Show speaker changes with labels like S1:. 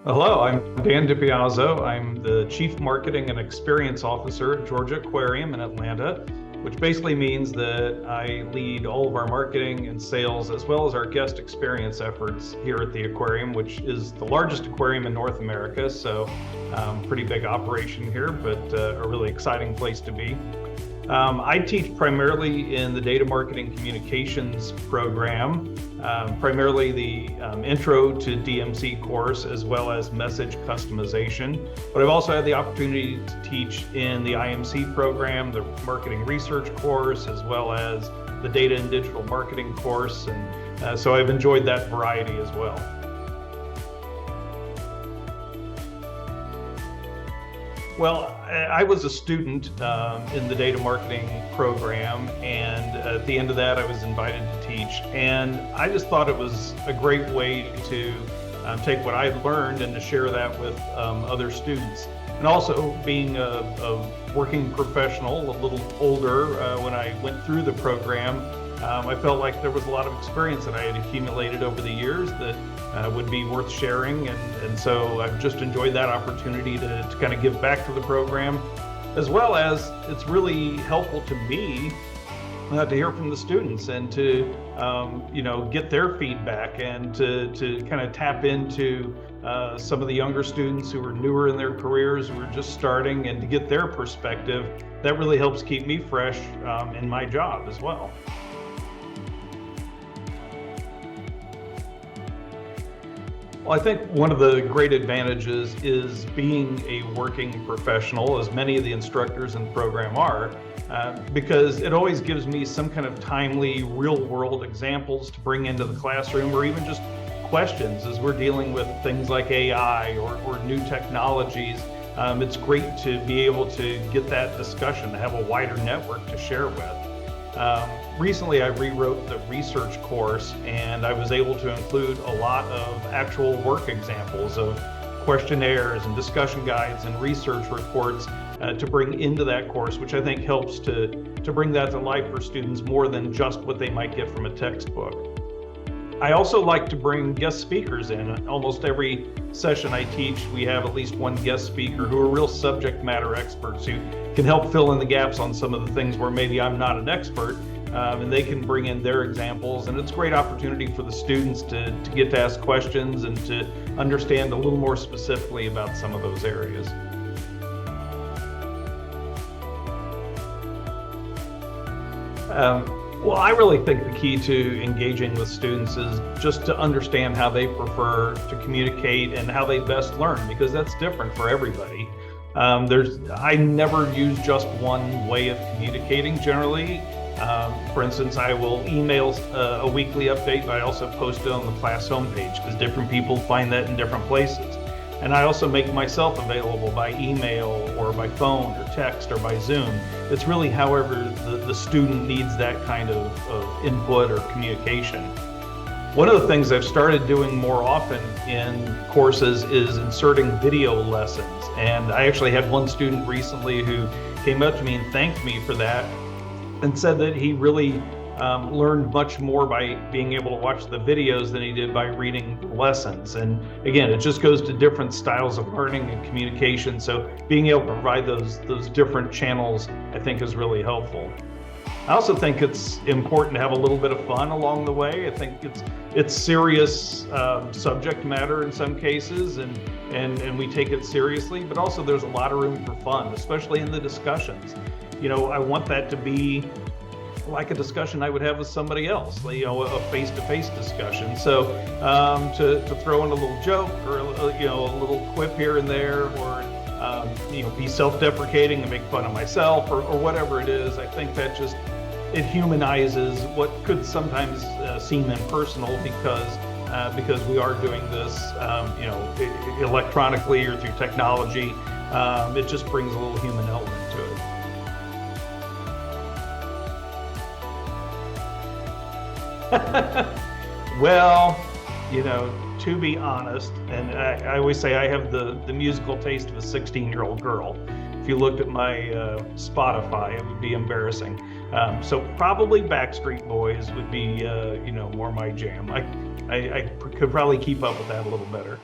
S1: Hello, I'm Dan Dipiazzo. I'm the Chief Marketing and Experience Officer at Georgia Aquarium in Atlanta, which basically means that I lead all of our marketing and sales as well as our guest experience efforts here at the aquarium, which is the largest aquarium in North America. So pretty big operation here, but a really exciting place to be. I teach primarily in the data marketing communications program, primarily the intro to DMC course, as well as message customization. But I've also had the opportunity to teach in the IMC program, the marketing research course, as well as the data and digital marketing course. And so I've enjoyed that variety as well. Well, I was a student in the data marketing program, and at the end of that, I was invited to teach. And I just thought it was a great way to take what I learned and to share that with other students. And also being a working professional, a little older when I went through the program, I felt like there was a lot of experience that I had accumulated over the years that would be worth sharing. And so I've just enjoyed that opportunity to kind of give back to the program, as well as it's really helpful to me to hear from the students and to get their feedback and to kind of tap into some of the younger students who are newer in their careers, who are just starting, and to get their perspective. That really helps keep me fresh in my job as well. Well, I think one of the great advantages is being a working professional, as many of the instructors in the program are, because it always gives me some kind of timely, real-world examples to bring into the classroom, or even just questions as we're dealing with things like AI or new technologies. It's great to be able to get that discussion, to have a wider network to share with. Recently, I rewrote the research course, and I was able to include a lot of actual work examples of questionnaires and discussion guides and research reports to bring into that course, which I think helps to bring that to life for students more than just what they might get from a textbook. I also like to bring guest speakers in. Almost every session I teach, we have at least one guest speaker who are real subject matter experts who can help fill in the gaps on some of the things where maybe I'm not an expert, and they can bring in their examples. And it's a great opportunity for the students to get to ask questions and to understand a little more specifically about some of those areas. Well, I really think the key to engaging with students is just to understand how they prefer to communicate and how they best learn, because that's different for everybody. I never use just one way of communicating generally. For instance, I will email a weekly update, but I also post it on the class homepage because different people find that in different places. And I also make myself available by email or by phone or text or by Zoom. It's really however the student needs that kind of input or communication. One of the things I've started doing more often in courses is inserting video lessons. And I actually had one student recently who came up to me and thanked me for that and said that he really learned much more by being able to watch the videos than he did by reading lessons. And again, it just goes to different styles of learning and communication. So being able to provide those different channels, I think, is really helpful. I also think it's important to have a little bit of fun along the way. I think it's serious subject matter in some cases, and we take it seriously, but also there's a lot of room for fun, especially in the discussions. I want that to be like a discussion I would have with somebody else, a face-to-face discussion. So to throw in a little joke or a little quip here and there, or be self-deprecating and make fun of myself or whatever it is, I think that it humanizes what could sometimes seem impersonal because we are doing this electronically or through technology. It just brings a little human element to it. Well, to be honest, and I always say I have the musical taste of a 16-year-old girl. If you looked at my Spotify, it would be embarrassing. So probably Backstreet Boys would be, more my jam. I could probably keep up with that a little better.